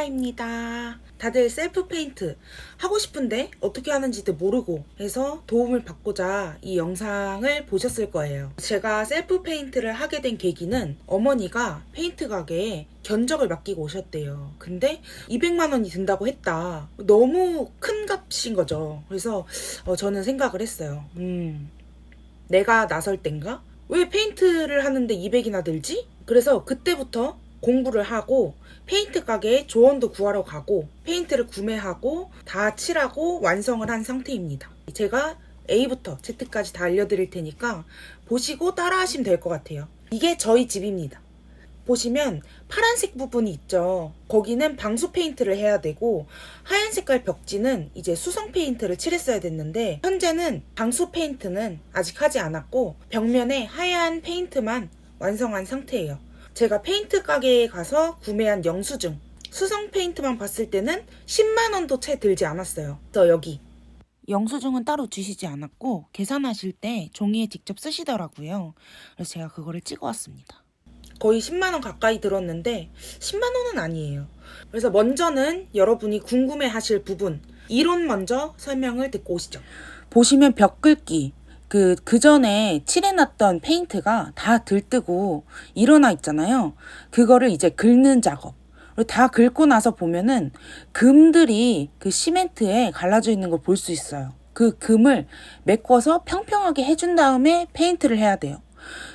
하야입니다. 다들 셀프 페인트 하고 싶은데 어떻게 하는지도 모르고 해서 도움을 받고자 이 영상을 보셨을 거예요. 제가 셀프 페인트를 하게 된 계기는 어머니가 페인트 가게에 견적을 맡기고 오셨대요. 근데 200만 원이 든다고 했다. 너무 큰 값인 거죠. 그래서 저는 생각을 했어요. 내가 나설 땐가? 왜 페인트를 하는데 200이나 들지? 그래서 그때부터 공부를 하고 페인트 가게에 조언도 구하러 가고 페인트를 구매하고 다 칠하고 완성을 한 상태입니다. 제가 A부터 Z까지 다 알려드릴 테니까 보시고 따라 하시면 될 것 같아요. 이게 저희 집입니다. 보시면 파란색 부분이 있죠. 거기는 방수 페인트를 해야 되고 하얀 색깔 벽지는 이제 수성 페인트를 칠했어야 됐는데 현재는 방수 페인트는 아직 하지 않았고 벽면에 하얀 페인트만 완성한 상태예요. 제가 페인트 가게에 가서 구매한 영수증 수성 페인트만 봤을 때는 10만 원도 채 들지 않았어요. 그래서 여기 영수증은 따로 주시지 않았고 계산하실 때 종이에 직접 쓰시더라고요. 그래서 제가 그거를 찍어 왔습니다. 거의 10만 원 가까이 들었는데 10만 원은 아니에요. 그래서 먼저는 여러분이 궁금해 하실 부분 이론 먼저 설명을 듣고 오시죠. 보시면 벽 긁기 그 전에 칠해놨던 페인트가 다 들뜨고 일어나 있잖아요. 그거를 이제 긁는 작업. 다 긁고 나서 보면은 금들이 그 시멘트에 갈라져 있는 걸 볼 수 있어요. 그 금을 메꿔서 평평하게 해준 다음에 페인트를 해야 돼요.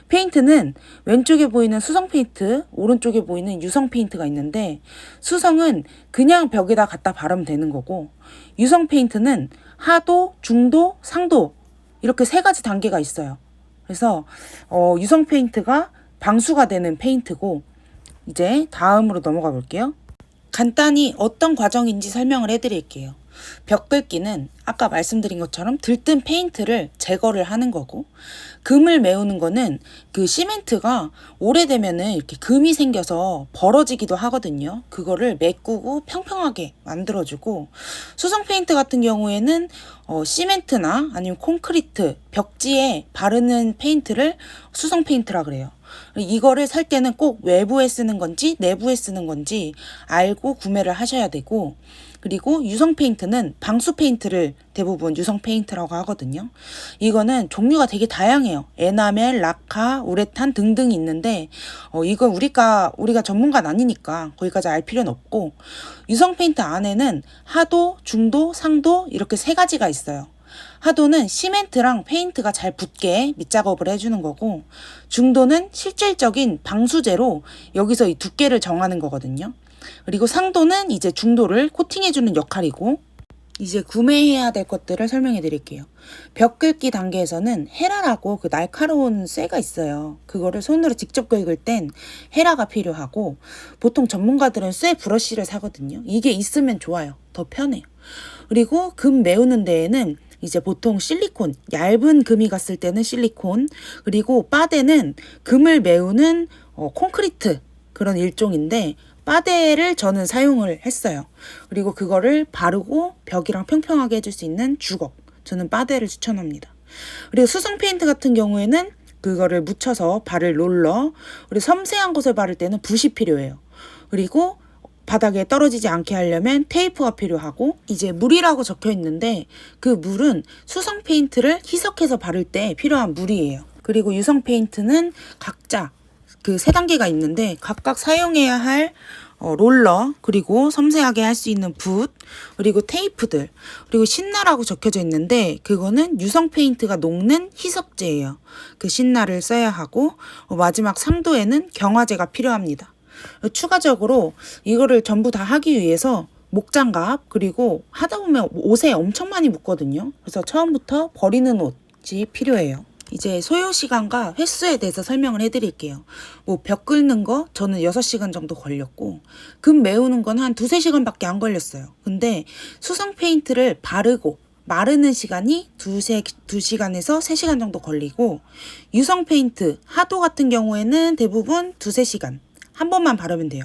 페인트는 왼쪽에 보이는 수성 페인트, 오른쪽에 보이는 유성 페인트가 있는데 수성은 그냥 벽에다 갖다 바르면 되는 거고 유성 페인트는 하도, 중도, 상도 이렇게 세 가지 단계가 있어요. 그래서 유성 페인트가 방수가 되는 페인트고 이제 다음으로 넘어가 볼게요. 간단히 어떤 과정인지 설명을 해드릴게요. 벽 긁기는 아까 말씀드린 것처럼 들뜬 페인트를 제거를 하는 거고 금을 메우는 거는 그 시멘트가 오래되면은 이렇게 금이 생겨서 벌어지기도 하거든요. 그거를 메꾸고 평평하게 만들어주고 수성 페인트 같은 경우에는 시멘트나 아니면 콘크리트 벽지에 바르는 페인트를 수성 페인트라 그래요. 이거를 살 때는 꼭 외부에 쓰는 건지 내부에 쓰는 건지 알고 구매를 하셔야 되고 그리고 유성 페인트는 방수 페인트를 대부분 유성 페인트라고 하거든요. 이거는 종류가 되게 다양해요. 에나멜, 라카, 우레탄 등등이 있는데 이건 우리가 전문가는 아니니까 거기까지 알 필요는 없고 유성 페인트 안에는 하도, 중도, 상도 이렇게 세 가지가 있어요. 하도는 시멘트랑 페인트가 잘 붙게 밑작업을 해주는 거고 중도는 실질적인 방수제로 여기서 이 두께를 정하는 거거든요. 그리고 상도는 이제 중도를 코팅해주는 역할이고 이제 구매해야 될 것들을 설명해 드릴게요. 벽 긁기 단계에서는 헤라라고 그 날카로운 쇠가 있어요. 그거를 손으로 직접 긁을 땐 헤라가 필요하고 보통 전문가들은 쇠 브러쉬를 사거든요. 이게 있으면 좋아요. 더 편해요. 그리고 금 메우는 데에는 이제 보통 실리콘, 얇은 금이 갔을 때는 실리콘, 그리고 바데는 금을 메우는 콘크리트 그런 일종인데 바데를 저는 사용을 했어요. 그리고 그거를 바르고 벽이랑 평평하게 해줄 수 있는 주걱. 저는 바데를 추천합니다. 그리고 수성 페인트 같은 경우에는 그거를 묻혀서 바를 롤러, 그리고 섬세한 곳을 바를 때는 붓이 필요해요. 그리고 바닥에 떨어지지 않게 하려면 테이프가 필요하고 이제 물이라고 적혀 있는데 그 물은 수성 페인트를 희석해서 바를 때 필요한 물이에요. 그리고 유성 페인트는 각자 그 세 단계가 있는데 각각 사용해야 할 롤러 그리고 섬세하게 할 수 있는 붓 그리고 테이프들 그리고 신나라고 적혀져 있는데 그거는 유성 페인트가 녹는 희석제예요. 그 신나를 써야 하고 마지막 상도에는 경화제가 필요합니다. 추가적으로 이거를 전부 다 하기 위해서 목장갑 그리고 하다 보면 옷에 엄청 많이 묻거든요. 그래서 처음부터 버리는 옷이 필요해요. 이제 소요 시간과 횟수에 대해서 설명을 해드릴게요. 벽 긁는 거 저는 6시간 정도 걸렸고 금 메우는 건 한 2-3시간밖에 안 걸렸어요. 근데 수성 페인트를 바르고 마르는 시간이 2시간에서 3시간 정도 걸리고 유성 페인트, 하도 같은 경우에는 대부분 2-3시간 한 번만 바르면 돼요.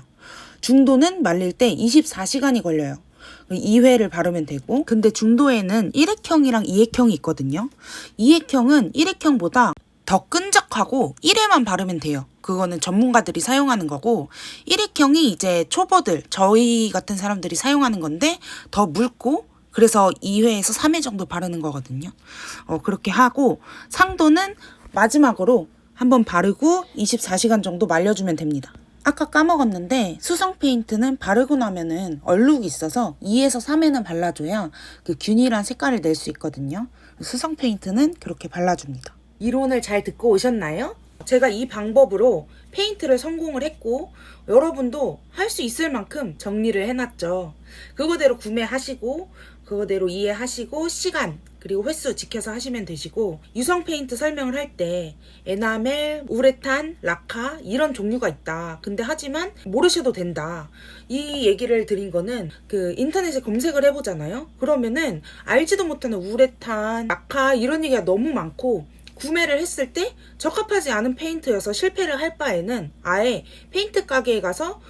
중도는 말릴 때 24시간이 걸려요. 2회를 바르면 되고 근데 중도에는 1액형이랑 2액형이 있거든요. 2액형은 1액형보다 더 끈적하고 1회만 바르면 돼요. 그거는 전문가들이 사용하는 거고 1액형이 이제 초보들, 저희 같은 사람들이 사용하는 건데 더 묽고 그래서 2회에서 3회 정도 바르는 거거든요. 그렇게 하고 상도는 마지막으로 한번 바르고 24시간 정도 말려주면 됩니다. 아까 까먹었는데 수성 페인트는 바르고 나면은 얼룩이 있어서 2에서 3회는 발라줘야 그 균일한 색깔을 낼 수 있거든요. 수성 페인트는 그렇게 발라줍니다. 이론을 잘 듣고 오셨나요? 제가 이 방법으로 페인트를 성공을 했고 여러분도 할 수 있을 만큼 정리를 해놨죠. 그거대로 구매하시고 그거대로 이해하시고 시간 그리고 횟수 지켜서 하시면 되시고 유성 페인트 설명을 할 때 에나멜, 우레탄, 라카 이런 종류가 있다. 근데 하지만 모르셔도 된다. 이 얘기를 드린 거는 그 인터넷에 검색을 해보잖아요. 그러면은 알지도 못하는 우레탄, 라카 이런 얘기가 너무 많고 구매를 했을 때 적합하지 않은 페인트여서 실패를 할 바에는 아예 페인트 가게에 가서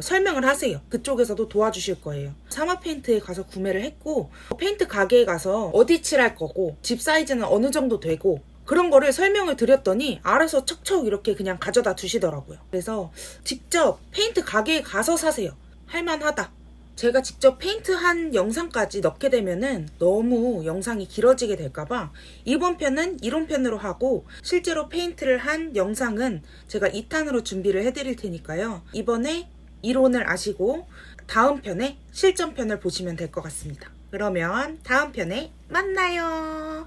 설명을 하세요. 그쪽에서도 도와주실 거예요. 사마 페인트에 가서 구매를 했고 페인트 가게에 가서 어디 칠할 거고 집 사이즈는 어느 정도 되고 그런 거를 설명을 드렸더니 알아서 척척 이렇게 그냥 가져다 두시더라고요. 그래서 직접 페인트 가게에 가서 사세요. 할만하다. 제가 직접 페인트한 영상까지 넣게 되면은 너무 영상이 길어지게 될까봐 이번 편은 이론편으로 하고 실제로 페인트를 한 영상은 제가 2탄으로 준비를 해드릴 테니까요. 이번에 이론을 아시고 다음 편에 실전편을 보시면 될 것 같습니다. 그러면 다음 편에 만나요.